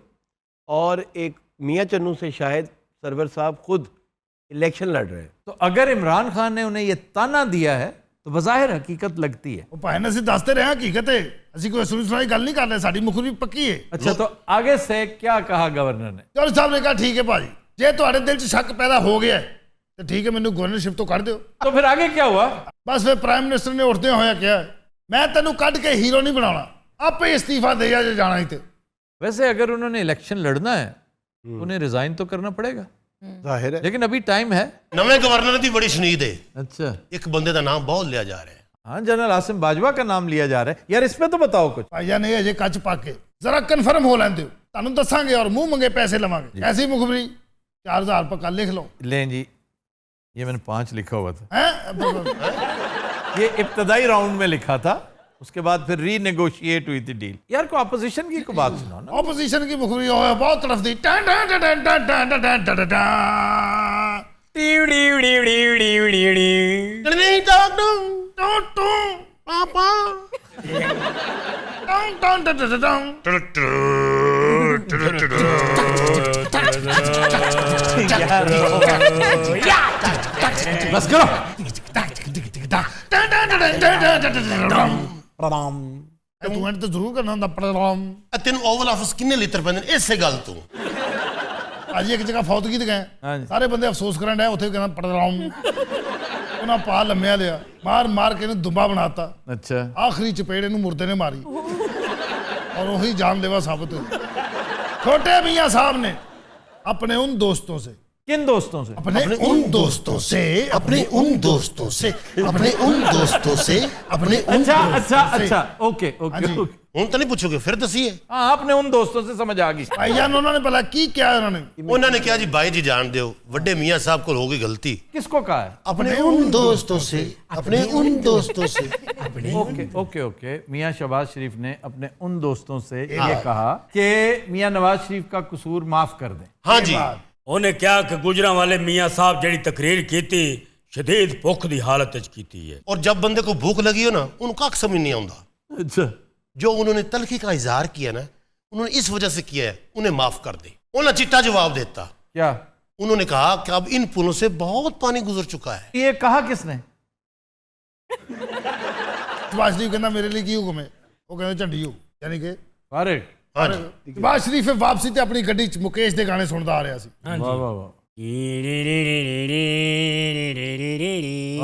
और एक मियाँ चन्नू से शायद सरवर साहब खुद इलेक्शन लड़ रहे हैं। तो अगर इमरान खान ने उन्हें ये ताना दिया है तो बज़ाहिर हकीकत लगती है। ਉਹ ਭਾਈ ਨੇ ਅਸੀਂ ਦੱਸਦੇ ਰਹੇ ਹਾਂ ਹਕੀਕਤ ਹੈ, ਅਸੀਂ ਕੋਈ ਸੁਣੀ ਸੁਣਾਈ ਗੱਲ ਨਹੀਂ ਕਰ ਰਹੇ, ਸਾਡੀ ਮੁਖਬਰੀ ਪੱਕੀ ਹੈ। अच्छा, तो आगे से क्या कहा गवर्नर ने? ਜੋਰ ਸਾਹਿਬ ਨੇ ਕਿਹਾ ਠੀਕ ਹੈ ਭਾਜੀ, ਜੇ ਤੁਹਾਡੇ ਦਿਲ 'ਚ ਸ਼ੱਕ ਪੈਦਾ ਹੋ ਗਿਆ ਹੈ ਤੇ ਠੀਕ ਹੈ, ਮੈਨੂੰ ਗਵਰਨਰਸ਼ਿਪ ਤੋਂ ਕੱਢ ਦਿਓ। तो फिर आगे क्या हुआ? ਬਸ ਫਿਰ ਪ੍ਰਾਈਮ ਮਿਨਿਸਟਰ ਨੇ ਉੱਠਦੇ ਹੋਇਆ ਕਿਹਾ, ਮੈਂ ਤੈਨੂੰ ਕੱਢ ਕੇ ਹੀਰੋ ਨਹੀਂ ਬਣਾਉਣਾ, ਆਪੇ ਇਸਤੀਫਾ ਦੇ ਜਾ ਜੇ ਜਾਣਾ ਹੀ ਤੇ। वैसे अगर उन्होंने इलेक्शन लड़ना है तो उन्हें रिजाइन तो करना पड़ेगा, जाहिर है, लेकिन अभी टाइम है। नवे गवर्नर की बड़ी शनीद है। अच्छा, एक बंदे का नाम बहुत लिया जा रहा है। हाँ, जनरल आसिम बाजवा का नाम लिया जा रहा है। यार इस पे तो बताओ कुछ। ਭਾਈਆ ਨੇ ਅਜੇ ਕੱਚ ਪਾ ਕੇ ਜ਼ਰਾ ਕਨਫਰਮ ਹੋ ਲੈਂਦੇ ਹੋ, ਤੁਹਾਨੂੰ ਦੱਸਾਂਗੇ ਔਰ ਮੂੰਹ ਮੰਗੇ ਪੈਸੇ ਲਵਾਂਗੇ। ਐਸੀ ਮੁਖਬਰੀ 4000 ਰੁਪਏ ਕੱਲ ਲਿਖ ਲਓ। लें जी, ये मैंने 5 लिखा हुआ था। हैं ये इब्तदाई राउंड में लिखा था, उसके बाद फिर रीनेगोशिएट हुई थी डील। यार को अपोजिशन की को बात सुनाओ ना। ऑपोजिशन की मुखबरी हो बहुत तड़फती। टन टन टन टन टन टन टन टन टन पापा टन टन टन बस करो। ਤੂੰ ਐਂਡ ਤਾਂ ਜ਼ਰੂਰ ਕਰਨਾ ਹੁੰਦਾ ਪ੍ਰੋਗਰਾਮ। ਤੈਨੂੰ ਓਵਲ ਆਫਿਸ ਕਿੰਨੇ ਲੀਟਰ ਪੈਂਦੇ ਨੇ ਇਸੇ ਗੱਲ ਤੋਂ? ਅੱਜ ਇੱਕ ਜਗ੍ਹਾ ਫੌਤਗੀ ਤੇ ਗਏ, ਸਾਰੇ ਬੰਦੇ ਅਫਸੋਸ ਕਰਨ ਡਏ, ਉੱਥੇ ਕਹਿੰਦਾ ਪ੍ਰੋਗਰਾਮ। ਉਹਨਾਂ ਪਾ ਲੰਮਿਆ ਲਿਆ, ਮਾਰ ਮਾਰ ਕੇ ਇਹਨੂੰ ਦੁੱਬਾ ਬਣਾਤਾ। अच्छा, ਆਖਰੀ ਚਪੇੜ ਇਹਨੂੰ ਮੁਰਦੇ ਨੇ ਮਾਰੀ और वही जानलेवा साबित हुई। छोटे मियाँ साहब ने अपने उन दोस्तों से, किन दोस्तों से? अपने उन दोस्तों से, अपने उन दोस्तों से, अपने उन दोस्तों से, अपने उन अच्छा दोस्तों अच्छा से। अच्छा, ओके हाँ ओके जी। ओके। ਹੁਣ ਤਾਂ ਨਹੀਂ ਪੁੱਛੋਗੇ, ਫਿਰ ਦਸੀਏ। हाँ, आपने उन दोस्तों से समझ आ गई। भाईजान उन्होंने भला की क्या है उन्होंने? ਉਹਨਾਂ ਨੇ ਕਿਹਾ ਜੀ ਬਾਈ ਜੀ ਜਾਣ ਦਿਓ, ਵੱਡੇ ਮੀਆਂ ਸਾਹਿਬ ਕੋਲ ਹੋ ਗਈ ਗਲਤੀ। किसको कहा है? अपने उन दोस्तों से, अपने उन दोस्तों से, ओके ओके ओके। मियाँ शहबाज शरीफ ने अपने उन दोस्तों से ये कहा कि मियाँ नवाज शरीफ का कसूर माफ कर दें। हाँ जी। ਉਹਨੇ ਕਿਹਾ ਕਿ ਗੁਜਰਾਂ ਵਾਲੇ ਮੀਆਂ ਸਾਹਿਬ ਜਿਹੜੀ ਤਕਰੀਰ ਕੀਤੀ ਸ਼ਦੀਦ ਭੁੱਖ ਦੀ ਹਾਲਤ ਵਿੱਚ ਕੀਤੀ ਹੈ। और जब बंदे को भूख लगी हो ना, उनको कख समझ नहीं आता। अच्छा, जो उन्होंने तलखी का इजहार किया ना, उन्होंने इस वजह से किया है, उन्हें माफ कर दे। उन्होंने चिट्टा जवाब देता। क्या? उन्होंने कहा कि अब इन पुलों से बहुत पानी गुजर चुका है। ये कहा किसने? शहबाज शरीफ कहना मेरे लिए की हुक्म है? वो कहते झंडी हो, यानी कि फारिग। हाँ जी। शहबाज शरीफ वापसी ਤੇ ਆਪਣੀ ਗੱਡੀ 'ਚ ਮੁਕੇਸ਼ ਦੇ ਗਾਣੇ ਸੁਣਦਾ ਆ ਰਿਹਾ ਸੀ। वाह वाह वाह।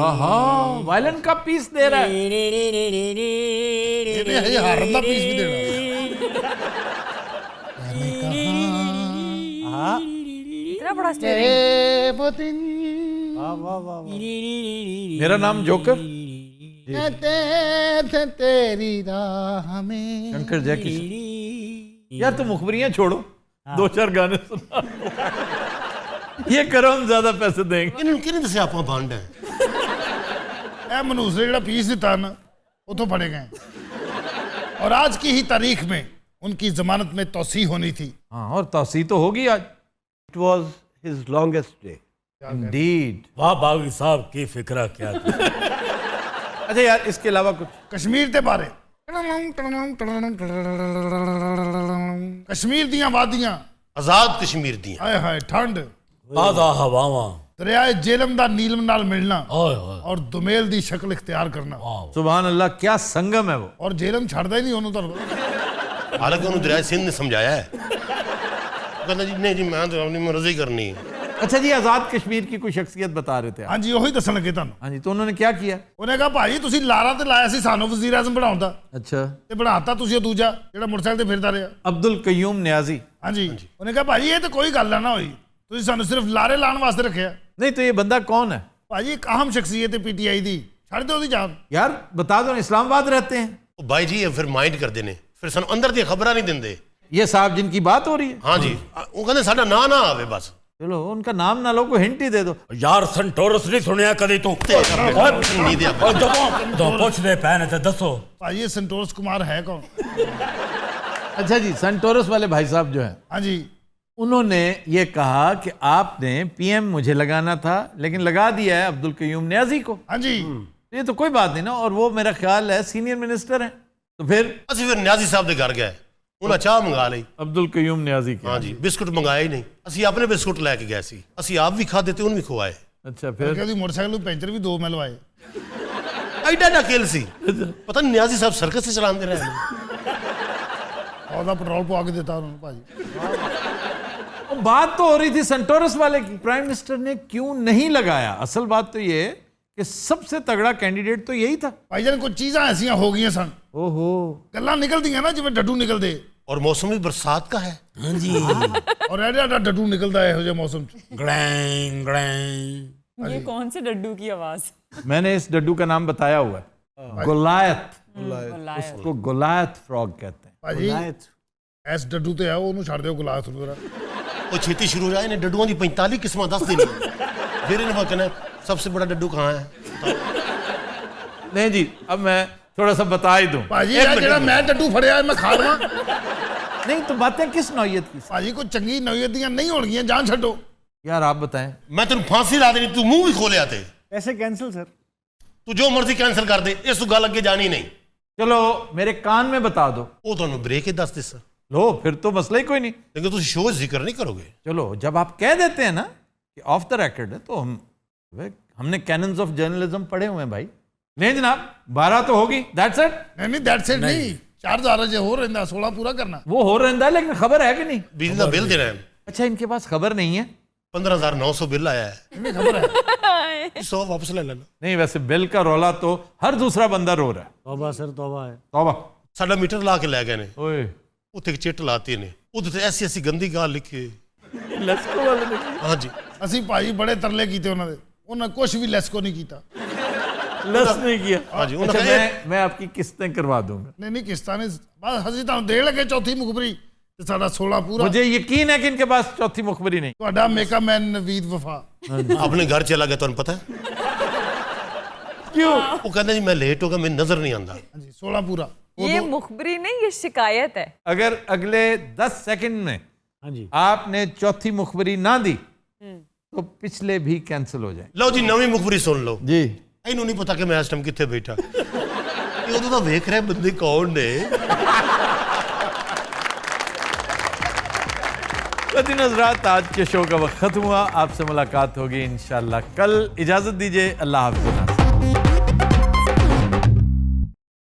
आहा, वायलिन का पीस दे रहा है। ਇਹਨੇ ਹਜੇ ਹਾਰਨ ਦਾ ਪੀਸ ਵੀ ਦੇਣਾ। इतना बड़ा स्टेरिंग। मेरा नाम जोकर। तेरी राह में शंकर जयकिशन। यार तुम मुखबरियां छोड़ो, 2-4 गाने सुना। ये करो, हम ज्यादा पैसे देंगे। इन्होंने किन्हें दसे आप बंड है? ਇਹ ਮਨੂਸ ਨੇ ਜਿਹੜਾ ਪੀਸ ਦਿੱਤਾ ਨਾ, ਉਥੋਂ ਫੜੇ गए। और आज की ही तारीख में उनकी जमानत में तौसीह होनी थी। हाँ, और तौसीह तो होगी आज। It was his longest day Indeed. वाह बागी साहब की फिक्रा क्या थी। अच्छा यार, इसके अलावा कुछ? कश्मीर के बारे, कश्मीर दियां वादियां, आजाद कश्मीर दी। हाय हाय ठंड, ताज़ा हवावां, ਦਰਿਆਏ ਜੇਲਮ ਦਾ ਨੀਲਮ ਨਾਲ ਮਿਲਣਾ ਔਰ ਦੁਮੇਲ ਦੀ ਸ਼ਕਲ ਇਖਤਿਆਰ ਕਰਨਾ सुभान अल्लाह, क्या संगम है वो। ਔਰ ਜੇਲਮ ਛੱਡਦਾ ਹੀ ਨਹੀਂ ਉਹਨੂੰ ਤੁਹਾਨੂੰ ਹਾਲਾਂਕਿ ਉਹਨੂੰ ਦਰਿਆ ਸਿੰਧ ਨੇ ਸਮਝਾਇਆ ਹੈ ਉਹ ਕਹਿੰਦਾ ਜੀ ਨਹੀਂ ਜੀ ਮੈਂ ਤਾਂ ਆਪਣੀ ਮਰਜ਼ੀ ਕਰਨੀ ਹੈ अच्छा जी, आज़ाद कश्मीर की कोई शख्सियत बता रहे थे आप। ਹਾਂਜੀ ਉਹੀ ਦੱਸਣ ਲੱਗੇ ਤੁਹਾਨੂੰ हाँ जी, तो उन्होंने क्या किया? ਉਹਨੇ ਕਿਹਾ ਭਾਈ ਤੁਸੀਂ ਲਾਰਾ ਤੇ ਲਾਇਆ ਸੀ ਸਾਨੂੰ ਵਜ਼ੀਰ ਆਜ਼ਮ ਬਣਾਉਣ ਦਾ अच्छा, ਤੇ ਬਣਾਤਾ ਤੁਸੀਂ ਉਹ ਦੂਜਾ ਜਿਹੜਾ ਮੋਟਰਸਾਈਕਲ ਤੇ ਫਿਰਦਾ ਰਿਹਾ अब्दुल कयूम न्याजी। ਹਾਂਜੀ ਉਹਨੇ ਕਿਹਾ ਭਾਈ ਇਹ ਤਾਂ ਕੋਈ ਗੱਲ ਨਾ ਹੋਈ ਤੁਸੀਂ ਸਾਨੂੰ ਸਿਰਫ ਲਾਰੇ ਲਾਉਣ ਵਾਸਤੇ ਰੱਖਿਆ नहीं तो ये बंदा कौन है? ਭਾਜੀ ਇੱਕ ਅਹਿਮ ਸ਼ਖਸੀਅਤ ਹੈ ਪੀਟੀਆਈ ਦੀ ਛੱਡ ਦਿਓ ਉਹਦੀ ਜਾਨ यार बता दो, इस्लामाबाद रहते हैं। ਉਹ ਬਾਈ ਜੀ ਇਹ ਫਿਰ ਮਾਈਂਡ ਕਰਦੇ ਨੇ ਫਿਰ ਸਾਨੂੰ ਅੰਦਰ ਦੀਆਂ ਖਬਰਾਂ ਨਹੀਂ ਦਿੰਦੇ ये साहब जिनकी बात हो रही है। ਹਾਂ ਜੀ ਉਹ ਕਹਿੰਦੇ ਸਾਡਾ ਨਾਂ ਨਾ ਆਵੇ ਬਸ चलो उनका नाम ना लो, कोई हिंट ही दे दो। यार संटोरस नहीं सुनिया कदी तू ਨਹੀਂ ਦਿਆ ਪੁੱਛਦੇ ਪੈ ਨੇ ਤੇ ਦੱਸੋ ਭਾਜੀ ਇਹ ਸੰਤੋਸ਼ ਕੁਮਾਰ ਹੈ ਕੌਣ अच्छा जी, सनटोरस वाले भाई साहब जो है, ਹਾਂਜੀ उन्होंने ये कहा कि आपने पीएम मुझे लगाना था, लेकिन लगा दिया है अब्दुल कयूम न्याजी को। ਹਾਂਜੀ ये तो कोई बात नहीं ना, और वो मेरा ख्याल है सीनियर मिनिस्टर हैं, तो फिर ਅਸੀਂ ਫਿਰ ਨਿਆਜ਼ੀ ਸਾਹਿਬ ਦੇ ਘਰ ਗਏ ਉਹਨਾਂ ਚਾਹ ਮੰਗਾ ਲਈ अब्दुल कयूम न्याजी के। ਹਾਂ ਜੀ ਬਿਸਕੁਟ ਮੰਗਾਏ ਹੀ ਨਹੀਂ ਅਸੀਂ ਆਪਣੇ ਬਿਸਕੁਟ ਲੈ ਕੇ ਗਏ ਸੀ ਅਸੀਂ ਆਪ ਵੀ ਖਾਦੇ ਤੇ ਉਹਨੂੰ ਵੀ ਖਵਾਏ अच्छा, फिर ਉਹਦੀ ਮੋਟਰਸਾਈਕਲ ਨੂੰ ਪੈਂਚਰ ਵੀ 2 ਮੈਂ ਲਵਾਏ ਐਡਾ ਨਾ ਕੇਲ ਸੀ ਪਤਾ ਨਹੀਂ ਨਿਆਜ਼ੀ ਸਾਹਿਬ ਸਰਕਸ ਤੇ ਚਲਾਉਂਦੇ ਰਹੇ ਉਹਦਾ ਪੈਟਰੋਲ ਪਵਾ ਕੇ ਦਿੱਤਾ ਉਹਨਾਂ ਨੂੰ ਭਾਜੀ वो बात तो हो रही थी संटोरस वाले की, प्राइम मिनिस्टर ने क्यों नहीं लगाया? असल बात तो ये है कि सबसे तगड़ा कैंडिडेट तो यही था। ਭਾਈ ਜਾਨ ਕੁਝ ਚੀਜ਼ਾਂ ਐਸੀਆਂ ਹੋ ਗਈਆਂ ਸਨ ओहो, ਗੱਲਾਂ ਨਿਕਲਦੀਆਂ ਨਾ ਜਿਵੇਂ ਡੱਡੂ ਨਿਕਲਦੇ और मौसम भी बरसात का है हाँ जी ਔਰ ਐਡਾ ਡੱਡੂ ਨਿਕਲਦਾ ਇਹੋ ਜਿਹੇ ਮੌਸਮ 'ਚ ग्लैंग ग्लैंग ये कौन से डड्डू की आवाज? मैंने इस डड्डू का नाम बताया हुआ है, गोलायत। उसको गोलायत फ्रॉग कहते हैं। ਭਾਜੀ ਐਸ ਡੱਡੂ ਤੇ ਆ ਉਹਨੂੰ ਛੱਡ ਦਿਓ ਗੁਲਾਸ ਨੂੰ वो छेती शुरू हो जाए ने डड्डुओं की 45 किस्म 10 देनी फिर इन्हें कहना सबसे बड़ा डड्डू कहाँ है नहीं जी, अब मैं थोड़ा सा बता ही दूं। ਭਾਜੀ ਇਹ ਜਿਹੜਾ ਮੈਂ ਡੱਡੂ ਫੜਿਆ ਮੈਂ ਖਾ ਲਵਾਂ नहीं तो बातें किस नौयत की? ਭਾਜੀ ਕੋਈ ਚੰਗੀ ਨੌਈਅਤ ਦੀਆਂ ਨਹੀਂ ਹੋਣਗੀਆਂ ਜਾਨ ਛੱਡੋ यार आप बताएं। मैं तेन फांसी ला देनी तू मुंह भी खोले आते पैसे कैंसिल सर। तू जो मर्जी कैंसिल कर दे इस तू गल अगे जानी नहीं चलो मेरे कान में बता दो। वो तो ब्रेक ही दस दिस लो, फिर तो मसला ही कोई नहीं। लेकिन तुम शो जिक्र नहीं करोगे चलो जब आप कह देते हैं ना कि ऑफ द रिकॉर्ड है, तो हमने कैनन्स ऑफ जर्नलिज्म पढ़े हुए हैं भाई। नहीं जनाब, 12 तो होगी, दैट्स इट। ਨਹੀਂ ਦੈਟਸ ਇਟ ਨਹੀਂ 4000 ਜੇ ਹੋਰ ਰਹਿੰਦਾ 16 ਪੂਰਾ ਕਰਨਾ वो हो रहा है, लेकिन खबर है कि नहीं? बिजली का बिल देना है अच्छा, इनके पास खबर नहीं है। 15,900 बिल आया है ਨਹੀਂ ਖਬਰ ਹੈ 100 वापस ले लेना नहीं, वैसे बिल का रौला तो हर दूसरा बंदा रो रहा है। तौबा सर तौबा है। तौबा। साडा मीटर ला के लै गए ने ओए, ਉੱਥੇ ਚਿੱਟ ਲਾਤੀ ਨੇ ਉਹਦੇ ਤੇ ਐਸੀ ਐਸੀ ਗੰਦੀ ਗੱਲ ਲਿਖੀ लेस्को वाले ने ਹਾਂਜੀ ਅਸੀਂ ਭਾਜੀ ਬੜੇ ਤਰਲੇ ਕੀਤੇ ਉਹਨਾਂ ਦੇ ਉਹਨਾਂ ਕੁਝ ਵੀ ਲੈਸਕੋ ਨਹੀਂ ਕੀਤਾ लस नहीं किया। हाँ जी, अच्छा, उन्होंने मैं आपकी किस्तें करवा दूंगा। ਨਹੀਂ ਨਹੀਂ ਕਿਸ਼ਤਾਂ ਨੇ ਬਸ ਅਸੀਂ ਤੁਹਾਨੂੰ ਦੇਣ ਲੱਗੇ ਚੌਥੀ ਮੁਖਬਰੀ ਤੇ ਸਾਡਾ 16 ਪੂਰਾ मुझे यकीन है कि इनके पास चौथी मुखबरी नहीं। ਤੁਹਾਡਾ ਮੇਕਅਪ ਮੈਨ ਨਵੀਦ ਵਫਾ ਆਪਣੇ ਘਰ ਚਲਾ ਗਿਆ ਤੁਹਾਨੂੰ ਪਤਾ ਹੈ क्यों? ਉਹ ਕਹਿੰਦਾ ਜੀ ਮੈਂ ਲੇਟ ਹੋ ਗਿਆ ਮੈਨੂੰ ਨਜ਼ਰ ਨਹੀਂ ਆਉਂਦਾ ਹਾਂਜੀ 16 ਪੂਰਾ ये मुखबरी नहीं, ये शिकायत है। अगर अगले 10 सेकंड में हाँ जी आपने चौथी मुखबरी ना दी तो पिछले भी कैंसिल हो जाए। ਲਓ ਜੀ ਨਵੀਂ ਮੁਖਬਰੀ ਸੁਣ ਲਓ जी, ਇਹਨੂੰ ਨਹੀਂ ਪਤਾ ਕਿ ਮੈਂ ਇਸ ਟਾਈਮ ਕਿੱਥੇ ਬੈਠਾ ਇਹ ਉਦੋਂ ਤਾਂ ਵੇਖ ਰਿਹਾ ਬੰਦੇ ਕੌਣ ਨੇ हज़रात, आज के शो का वक्त खत्म हुआ। आपसे मुलाकात होगी इंशाल्लाह कल। इजाजत दीजिए, अल्लाह हाफ़िज़।